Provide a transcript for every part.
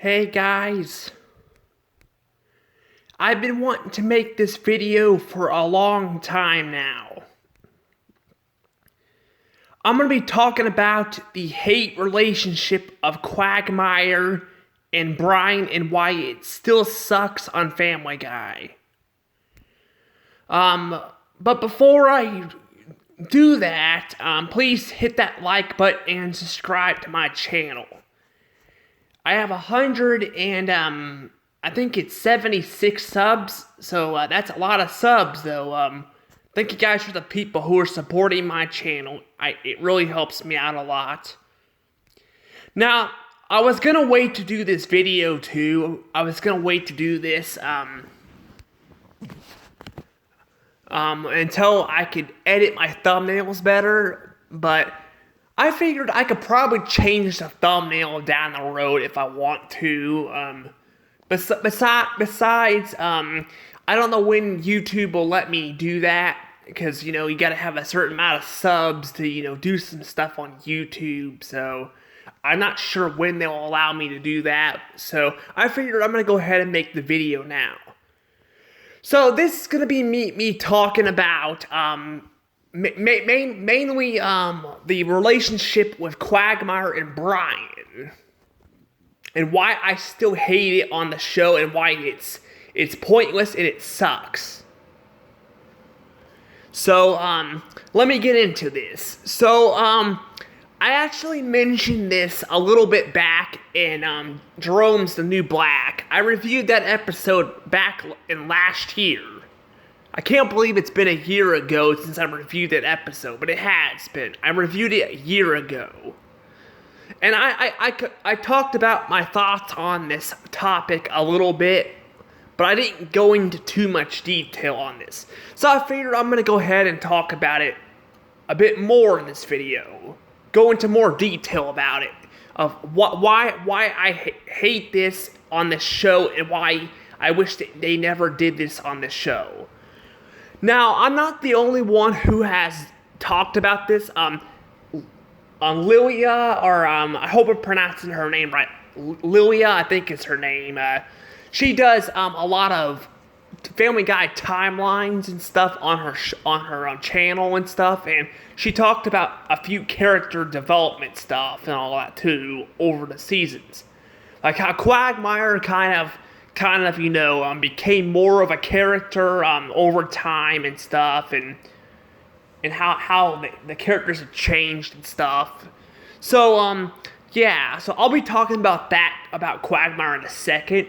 Hey guys, I've been wanting to make this video for a long time now. I'm going to be talking about the hate relationship of Quagmire and Brian and why it still sucks on Family Guy. But before I do that, please hit that like button and subscribe to my channel. I have 100 and I think it's 76 subs, so that's a lot of subs though. Thank you guys for the people who are supporting my channel. It really helps me out a lot. Now, I was gonna wait to do this video too. I was gonna wait to do this until I could edit my thumbnails better, but I figured I could probably change the thumbnail down the road if I want to. Besides, I don't know when YouTube will let me do that, because, you gotta have a certain amount of subs to, do some stuff on YouTube, so I'm not sure when they'll allow me to do that, so I figured I'm gonna go ahead and make the video now. So this is gonna be me talking about, mainly the relationship with Quagmire and Brian, and why I still hate it on the show, and why it's pointless and it sucks. So let me get into this. So I actually mentioned this a little bit back in Jerome's The New Black. I reviewed that episode back in last year. I can't believe it's been a year ago since I reviewed that episode, but it has been. I reviewed it a year ago. And I talked about my thoughts on this topic a little bit, but I didn't go into too much detail on this. So I figured I'm going to go ahead and talk about it a bit more in this video. Go into more detail about it, of why I hate this on this show, and why I wish that they never did this on this show. Now, I'm not the only one who has talked about this. Lilia, or I hope I'm pronouncing her name right. Lilia, I think is her name. She does a lot of Family Guy timelines and stuff on her channel and stuff, and she talked about a few character development stuff and all that too over the seasons, like how Quagmire kind of became more of a character over time and stuff, and how the characters have changed and stuff. So yeah, so I'll be talking about Quagmire in a second.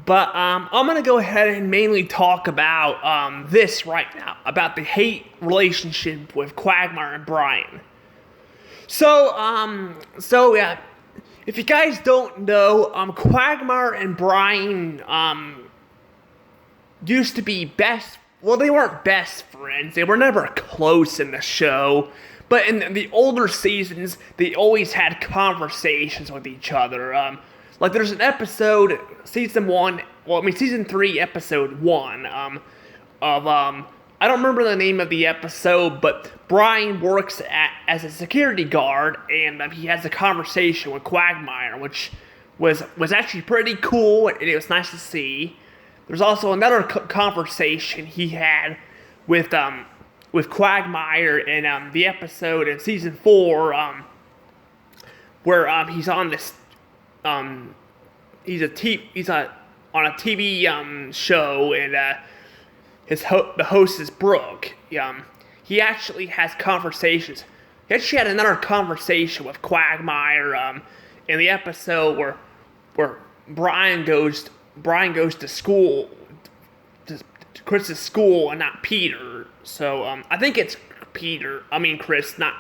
But I'm going to go ahead and mainly talk about this right now, about the hate relationship with Quagmire and Brian. So yeah, if you guys don't know, Quagmire and Brian used to be they weren't best friends. They were never close in the show. But in the older seasons, they always had conversations with each other. Like there's an episode, season 3, episode 1, I don't remember the name of the episode, but Brian works as a security guard, and he has a conversation with Quagmire, which was actually pretty cool, and it was nice to see. There's also another conversation he had with Quagmire in the episode in season 4, where he's on this he's on a TV show, and the host is Brooke. He actually has conversations. He actually had another conversation with Quagmire in the episode where Brian goes to school, to Chris's school, and not Peter. So I think it's Chris, not.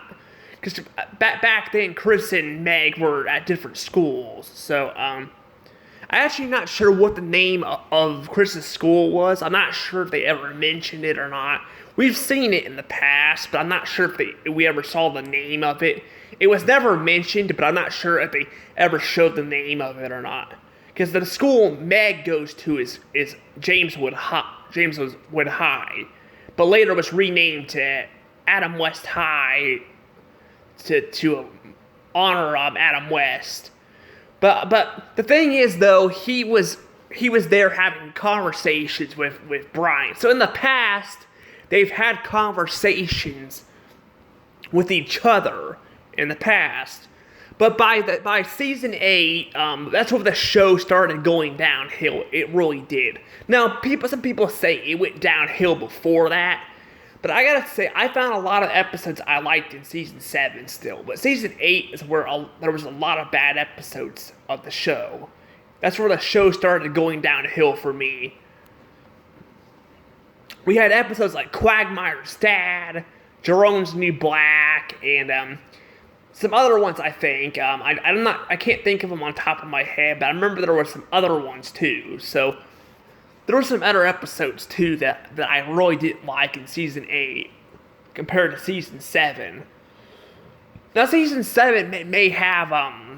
Because back then, Chris and Meg were at different schools. So, I'm actually not sure what the name of Chris's school was. I'm not sure if they ever mentioned it or not. We've seen it in the past, but I'm not sure if we ever saw the name of it. It was never mentioned, but I'm not sure if they ever showed the name of it or not. Because the school Meg goes to is Jameswood High. But later was renamed to Adam West High, to honor Adam West. But the thing is, though, he was there having conversations with Brian. So in the past, they've had conversations with each other in the past. But by season 8, that's when the show started going downhill. It really did. Now, some people say it went downhill before that. But I gotta say, I found a lot of episodes I liked in season 7 still. But season 8 is where there was a lot of bad episodes of the show. That's where the show started going downhill for me. We had episodes like Quagmire's Dad, Jerome's New Black, and some other ones, I think. I can't think of them on top of my head, but I remember there were some other ones too. So there were some other episodes too that I really didn't like in season 8 compared to season 7. Now season 7 may have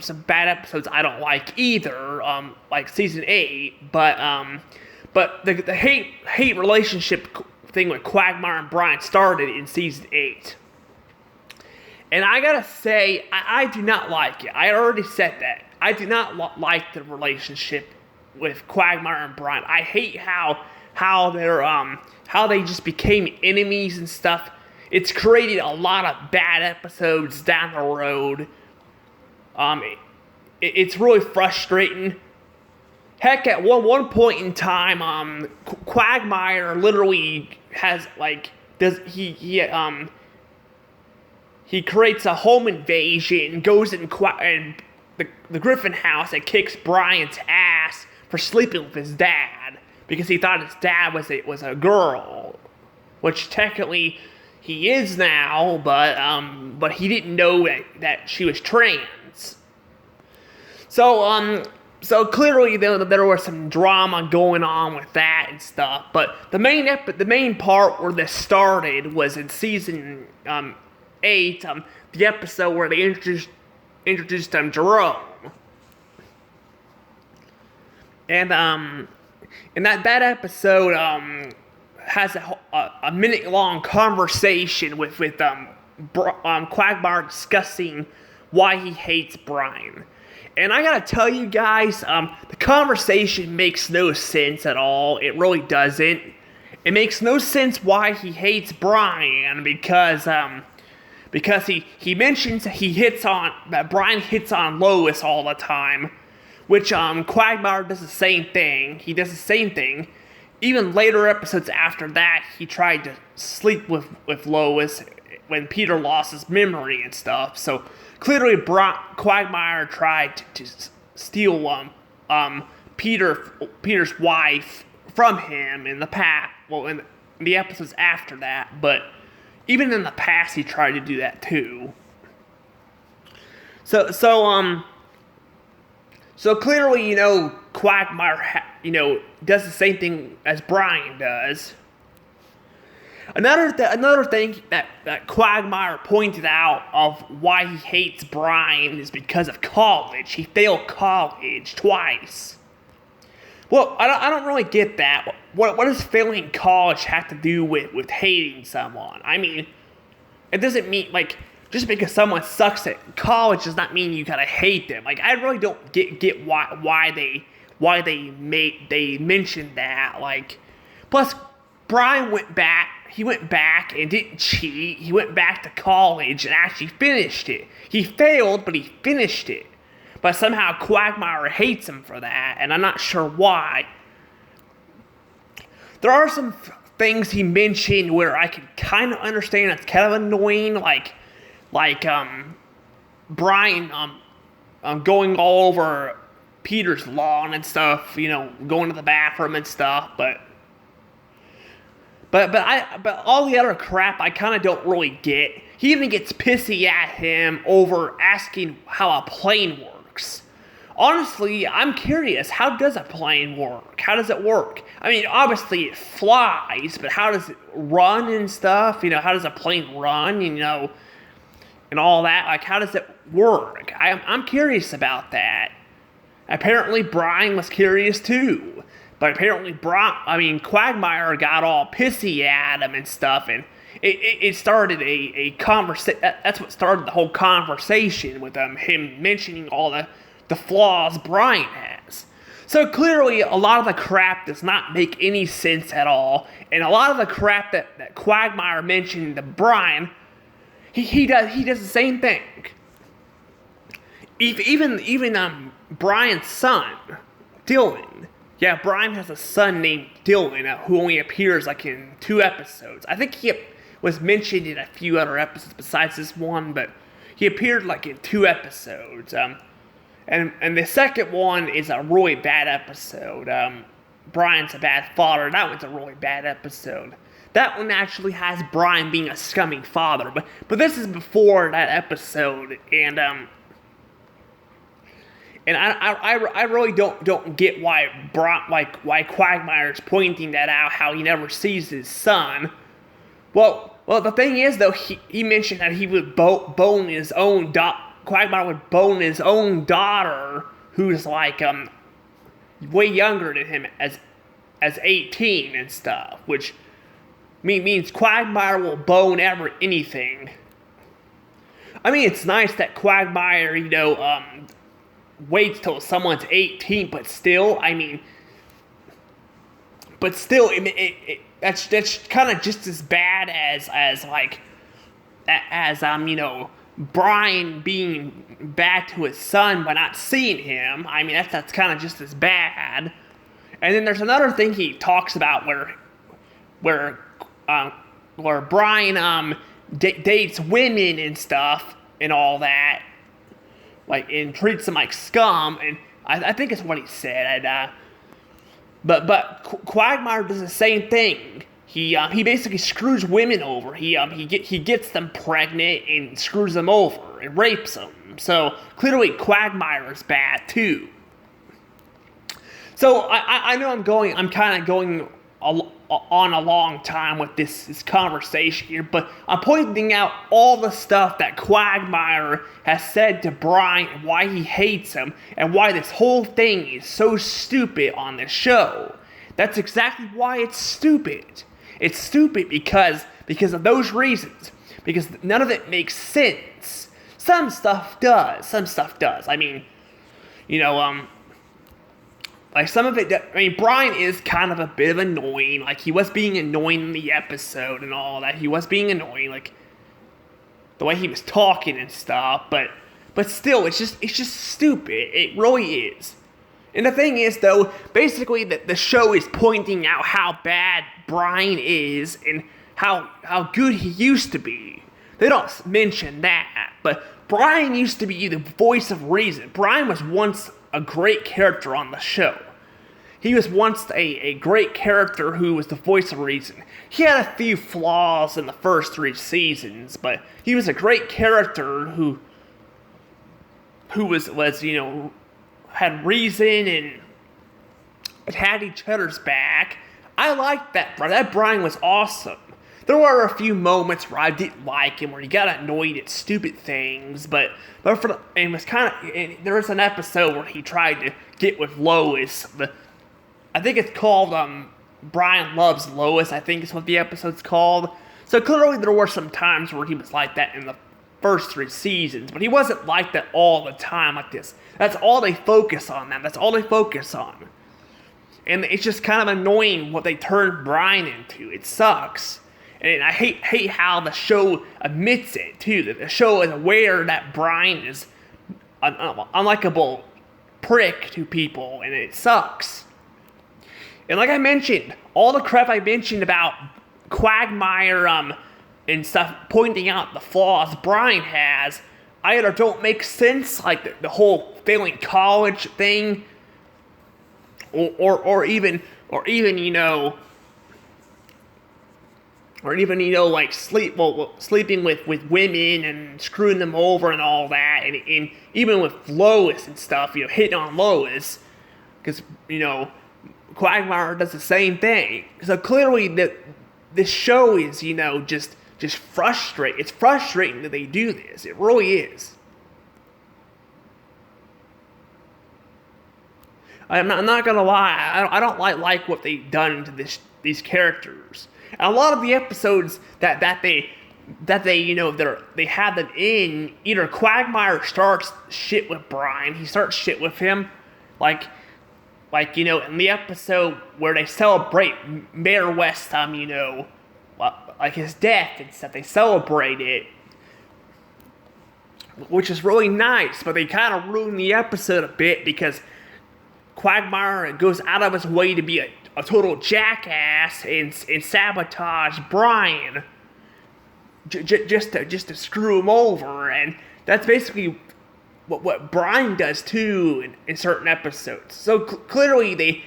some bad episodes I don't like either, like season 8, but the hate relationship thing with Quagmire and Brian started in season 8. And I gotta say, I do not like it. I already said that. I do not like the relationship with Quagmire and Brian. I hate how they just became enemies and stuff. It's created a lot of bad episodes down the road. It's really frustrating. Heck, at one point in time, Quagmire literally has he creates a home invasion, goes in the Griffin house and kicks Brian's ass for sleeping with his dad because he thought his dad was a girl, which technically he is now, but he didn't know that she was trans. So clearly there was some drama going on with that and stuff. But the main part where this started was in season 8, the episode where they introduced Jerome. And that episode has a minute-long conversation with Quagmire discussing why he hates Brian. And I gotta tell you guys, the conversation makes no sense at all. It really doesn't. It makes no sense why he hates Brian because he mentions that Brian hits on Lois all the time, which Quagmire does the same thing. He does the same thing. Even later episodes after that, he tried to sleep with Lois when Peter lost his memory and stuff. So clearly, Quagmire tried to steal Peter's wife from him in the past. Well, in the episodes after that, but even in the past, he tried to do that too. So clearly, Quagmire, does the same thing as Brian does. Another thing that Quagmire pointed out of why he hates Brian is because of college. He failed college twice. Well, I don't really get that. What does failing college have to do with hating someone? I mean, it doesn't mean, just because someone sucks at college does not mean you gotta hate them. I really don't get why they mentioned that. Plus, Brian went back. He went back and didn't cheat. He went back to college and actually finished it. He failed, but he finished it. But somehow Quagmire hates him for that, and I'm not sure why. There are some things he mentioned where I can kind of understand it's kind of annoying, like Brian going all over Peter's lawn and stuff, going to the bathroom and stuff, but all the other crap I kind of don't really get. He even gets pissy at him over asking how a plane works. Honestly, I'm curious, how does a plane work? How does it work? I mean, obviously it flies, but how does it run and stuff? How does a plane run, and all that? How does it work? I'm curious about that. Apparently Brian was curious too. But apparently Quagmire got all pissy at him and stuff, and it started a conversation. That's what started the whole conversation with him mentioning all the flaws Brian has. So clearly, a lot of the crap does not make any sense at all, and a lot of the crap that Quagmire mentioned to Brian, he does the same thing. Even Brian's son, Dylan. Yeah, Brian has a son named Dylan who only appears like in 2 episodes. I think he was mentioned in a few other episodes besides this one, but he appeared like in 2 episodes. And the second one is a really bad episode. Brian's a bad father. That one's a really bad episode. That one actually has Brian being a scummy father, but this is before that episode, and I really don't get why Quagmire is pointing that out, how he never sees his son. Well, the thing is though, he mentioned that he would bone his own Quagmire would bone his own daughter, who's like way younger than him, as 18 and stuff, which means Quagmire will bone anything. I mean, it's nice that Quagmire, waits till someone's 18, but still, that's kind of just as bad as Brian being bad to his son by not seeing him. I mean, that's kind of just as bad. And then there's another thing he talks about where Brian dates women and stuff and all that, like, and treats them like scum, and I think it's what he said. But Quagmire does the same thing. He basically screws women over. He gets them pregnant and screws them over and rapes them. So clearly Quagmire is bad too. So I know I'm kind of going on a long time with this conversation here, but I'm pointing out all the stuff that Quagmire has said to Brian, and why he hates him, and why this whole thing is so stupid on the show. That's exactly why it's stupid. It's stupid because of those reasons. Because none of it makes sense. Some stuff does. I mean, like some of it, Brian is kind of a bit of annoying. Like, he was being annoying in the episode and all that. He was being annoying, like, the way he was talking and stuff. But still, it's just stupid. It really is. And the thing is, though, basically the show is pointing out how bad Brian is and how good he used to be. They don't mention that, but Brian used to be the voice of reason. Brian was once a great character on the show. He was once a great character who was the voice of reason. He had a few flaws in the first 3 seasons, but he was a great character who was had reason and had each other's back. I liked that. That Brian was awesome. There were a few moments where I didn't like him, where he got annoyed at stupid things, but there was an episode where he tried to get with Lois. I think it's called Brian Loves Lois, I think is what the episode's called. So clearly there were some times where he was like that in the first 3 seasons, but he wasn't like that all the time like this. That's all they focus on. That's all they focus on. And it's just kind of annoying what they turned Brian into. It sucks. And I hate how the show admits it, too. That the show is aware that Brian is an unlikable prick to people, and it sucks. And like I mentioned, all the crap I mentioned about Quagmire and stuff, pointing out the flaws Brian has, either don't make sense, like the whole failing college thing, or even like sleeping with women and screwing them over and all that, and even with Lois and stuff, hitting on Lois, because Quagmire does the same thing. So clearly this show is just frustrating. It's frustrating that they do this. It really is. I'm not gonna lie. I don't like what they've done to these characters. And a lot of the episodes that they that they have them in. Either Quagmire starts shit with Brian, he starts shit with him, like in the episode where they celebrate Mayor West, like his death and stuff. They celebrate it, which is really nice, but they kind of ruin the episode a bit because Quagmire goes out of his way to be a total jackass and sabotage Brian just to screw him over, and that's basically what Brian does too in certain episodes. So clearly the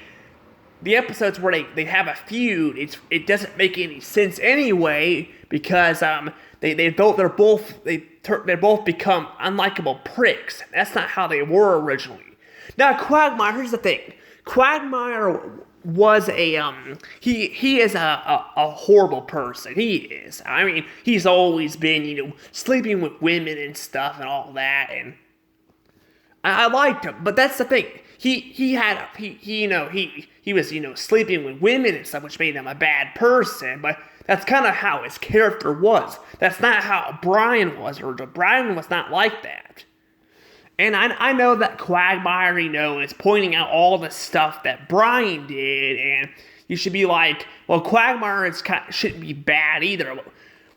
episodes where they have a feud, it doesn't make any sense anyway because they both become unlikable pricks. That's not how they were originally. Now Quagmire, here's the thing. Quagmire was he is a horrible person. He is. I mean, he's always been, sleeping with women and stuff and all that, and I liked him, but that's the thing. He was sleeping with women and stuff, which made him a bad person. But that's kind of how his character was. That's not how Brian was. Or Brian was not like that. And I know that Quagmire, is pointing out all the stuff that Brian did, and you should be like, well, Quagmire shouldn't be bad either.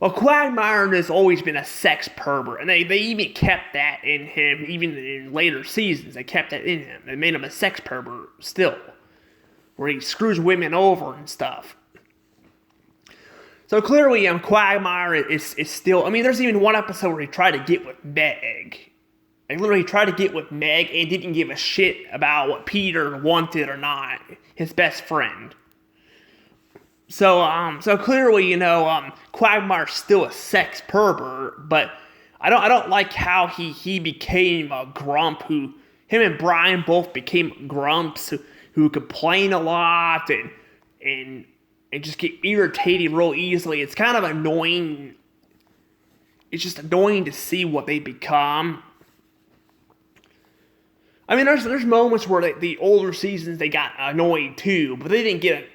Well, Quagmire has always been a sex pervert, and they even kept that in him, even in later seasons. They kept that in him. They made him a sex pervert still, where he screws women over and stuff. So clearly, Quagmire is still. I mean, there's even one episode where he tried to get with Meg. He literally tried to get with Meg and didn't give a shit about what Peter wanted or not, his best friend. So clearly, Quagmire's still a sex pervert, but I don't like how he became a grump. Him and Brian both became grumps who complain a lot and just get irritated real easily. It's kind of annoying. It's just annoying to see what they become. I mean, there's moments where the older seasons they got annoyed too, but they didn't get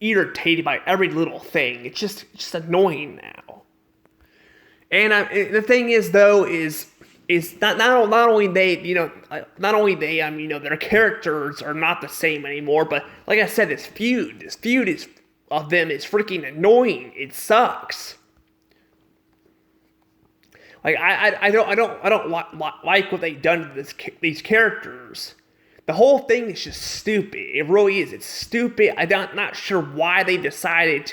irritated by every little thing. It's just annoying now. And the thing is though is not only they their characters are not the same anymore, but like I said, this feud of them is freaking annoying. It sucks. Like I don't like what they've done to these characters. The whole thing is just stupid. It really is. It's stupid. I'm not sure why they decided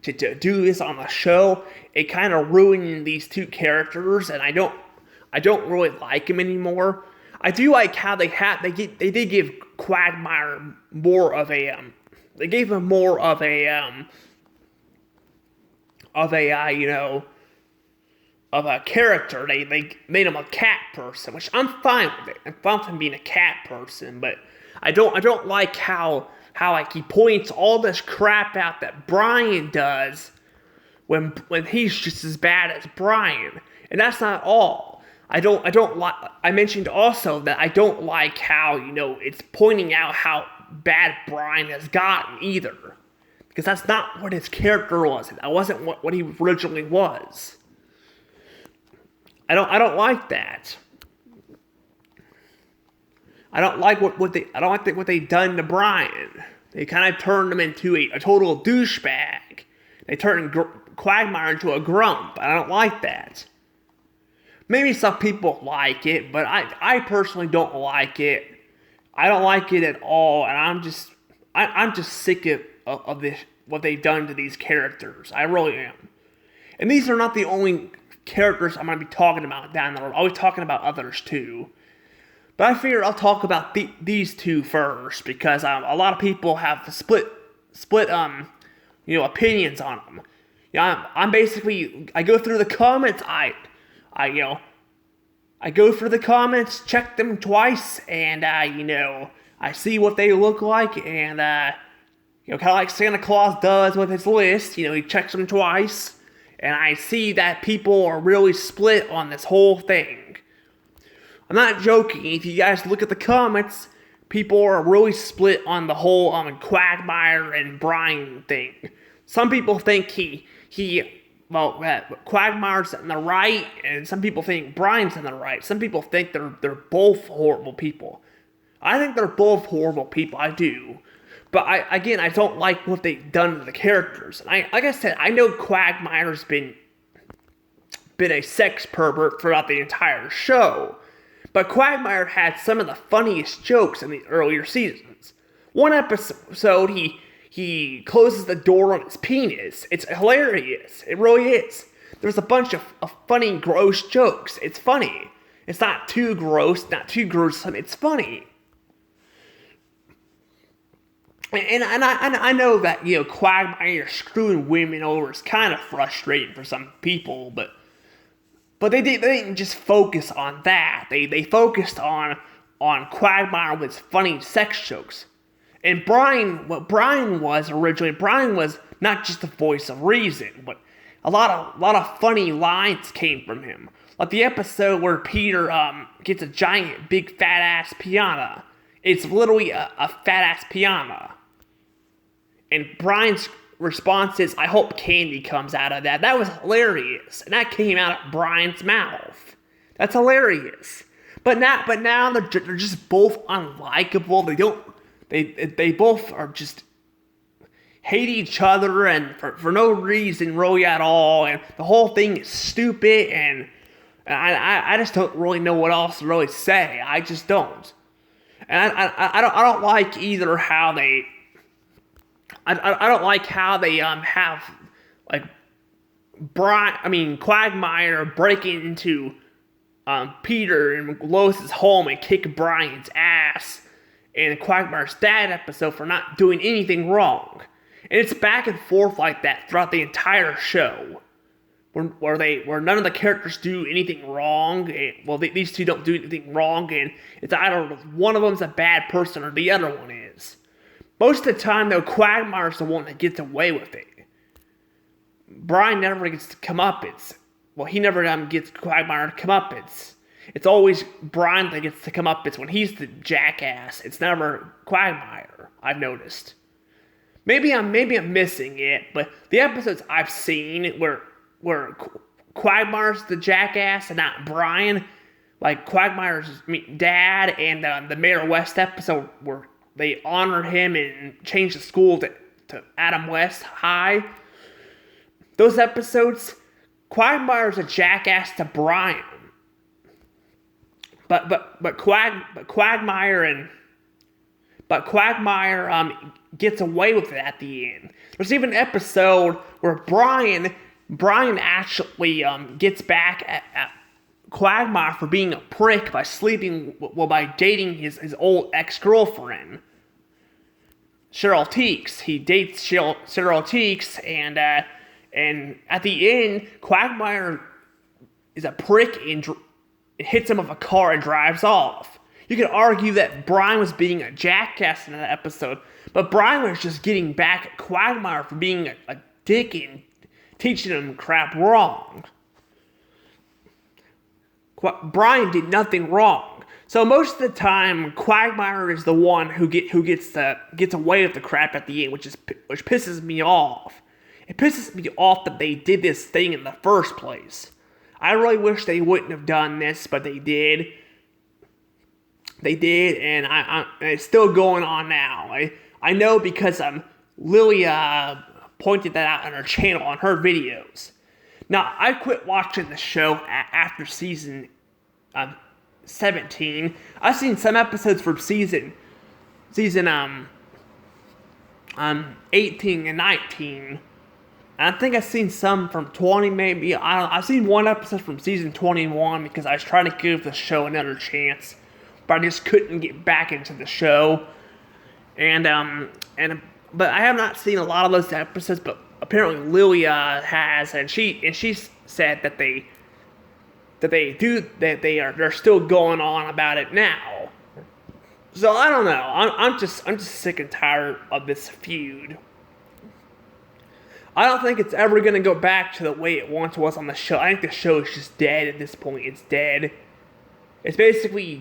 to do this on the show. It kind of ruined these two characters, and I don't really like them anymore. I do like how they did give Quagmire more of a they gave him more of a character. They made him a cat person, which I'm fine with it. I'm fine with him being a cat person, but I don't like how like he points all this crap out that Brian does when he's just as bad as Brian. And that's not all. I don't like. I mentioned also that I don't like how it's pointing out how bad Brian has gotten either, because that's not what his character was. That wasn't what he originally was. I don't like that. I don't like what they've done to Brian. They kind of turned him into a total douchebag. They turned Quagmire into a grump. I don't like that. Maybe some people like it, but I personally don't like it. I don't like it at all, and I'm just sick of this, what they've done to these characters. I really am. And these are not the only characters I'm going to be talking about down the road. I'll be talking about others too. But I figure I'll talk about these two first, because a lot of people have split opinions on them. I'm basically, I go through the comments, I go through the comments, check them twice, and I see what they look like, and kind of like Santa Claus does with his list. He checks them twice, and I see that people are really split on this whole thing. I'm not joking. If you guys look at the comments, people are really split on the whole Quagmire and Brian thing. Some people think he Quagmire's in the right, and some people think Brian's in the right. Some people think they're both horrible people. I think they're both horrible people. I do. But I don't like what they've done to the characters. And like I said, I know Quagmire's been a sex pervert throughout the entire show. But Quagmire had some of the funniest jokes in the earlier seasons. One episode, he closes the door on his penis. It's hilarious. It really is. There's a bunch of funny, gross jokes. It's funny. It's not too gross, not too gruesome. It's funny. And I know that, Quagmire screwing women over is kind of frustrating for some people, but they didn't just focus on that. They focused on Quagmire with funny sex jokes. And Brian was not just the voice of reason, but a lot of funny lines came from him. Like the episode where Peter gets a giant, big, fat-ass piano. It's literally a fat-ass piano. And Brian's response is, I hope candy comes out of that. That was hilarious. And that came out of Brian's mouth. That's hilarious. But now they're just both unlikable. They both are just hate each other and for no reason really at all. And the whole thing is stupid. And I just don't really know what else to really say. I just don't. And I don't like either how they... I don't like how they have like Quagmire breaking into Peter and Lois's home and kick Brian's ass in Quagmire's dad episode for not doing anything wrong. And it's back and forth like that throughout the entire show, where none of the characters do anything wrong. These two don't do anything wrong, and it's either one of them's a bad person or the other one is. Most of the time, though, Quagmire's the one that gets away with it. Brian never gets to come up. He never gets Quagmire to come up. It's always Brian that gets to come up. It's when he's the jackass. It's never Quagmire, I've noticed. Maybe I'm missing it, but the episodes I've seen where Quagmire's the jackass and not Brian, like Quagmire's dad and the Mayor West episode where they honored him and changed the school to Adam West High. Those episodes, Quagmire's a jackass to Brian. But Quagmire gets away with it at the end. There's even an episode where Brian actually gets back at Quagmire for being a prick by dating his old ex-girlfriend, Cheryl Teeks. He dates Cheryl Teeks, and at the end, Quagmire is a prick and hits him with a car and drives off. You could argue that Brian was being a jackass in that episode, but Brian was just getting back at Quagmire for being a dick and teaching him crap wrong. Brian did nothing wrong. So most of the time, Quagmire is the one who gets away with the crap at the end, which pisses me off. It pisses me off that they did this thing in the first place. I really wish they wouldn't have done this, but they did. They did, and it's still going on now. I know because Lilia pointed that out on her channel on her videos. Now, I quit watching the show after season 17. I've seen some episodes from season 18 and 19. And I think I've seen some from 20 maybe. I've seen one episode from season 21 because I was trying to give the show another chance, but I just couldn't get back into the show. But I have not seen a lot of those episodes, but apparently Lilia has, and she said that they're still going on about it now. So I don't know. I'm just sick and tired of this feud. I don't think it's ever gonna go back to the way it once was on the show. I think the show is just dead at this point. It's dead. It's basically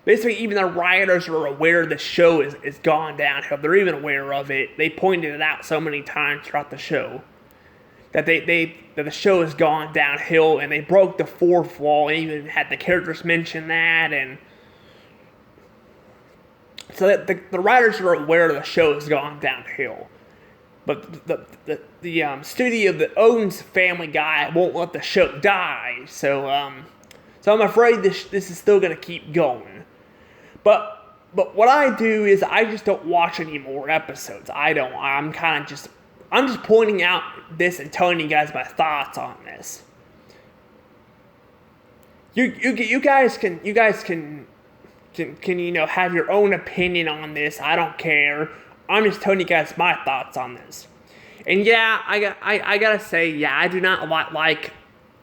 even the writers are aware the show is gone downhill. They're even aware of it. They pointed it out so many times throughout the show. that that the show has gone downhill, and they broke the fourth wall, and even had the characters mention that, and so that the writers are aware the show has gone downhill. But the studio that owns Family Guy won't let the show die, so I'm afraid this is still gonna keep going. But what I do is I just don't watch any more episodes. I'm just pointing out this and telling you guys my thoughts on this. You guys can have your own opinion on this. I don't care. I'm just telling you guys my thoughts on this. And yeah, I gotta say, yeah, I do not like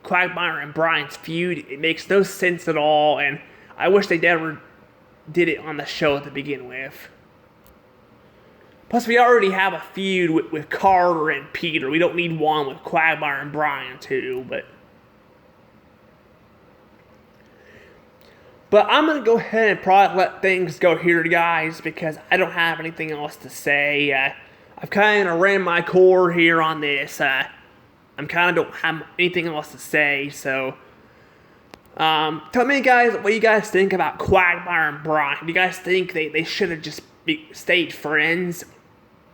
Quagmire and Brian's feud. It makes no sense at all, and I wish they never did it on the show to begin with. Plus, we already have a feud with Carter and Peter. We don't need one with Quagmire and Brian too, But I'm going to go ahead and probably let things go here, guys, because I don't have anything else to say. I've kind of ran my core here on this. I'm kind of don't have anything else to say, so tell me, guys, what you guys think about Quagmire and Brian. Do you guys think they should have just stayed friends,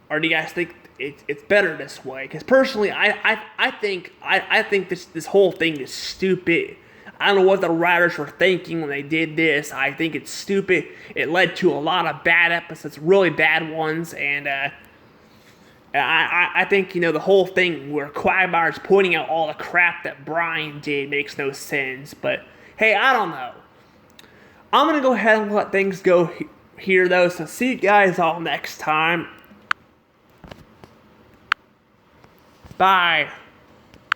or do you guys think it's better this way? Because personally, I think this whole thing is stupid. I don't know what the writers were thinking when they did this. I think it's stupid. It led to a lot of bad episodes, really bad ones, and I think, the whole thing where Quagmire's pointing out all the crap that Brian did makes no sense. But hey, I don't know. I'm going to go ahead and let things go here, though. So see you guys all next time. Bye.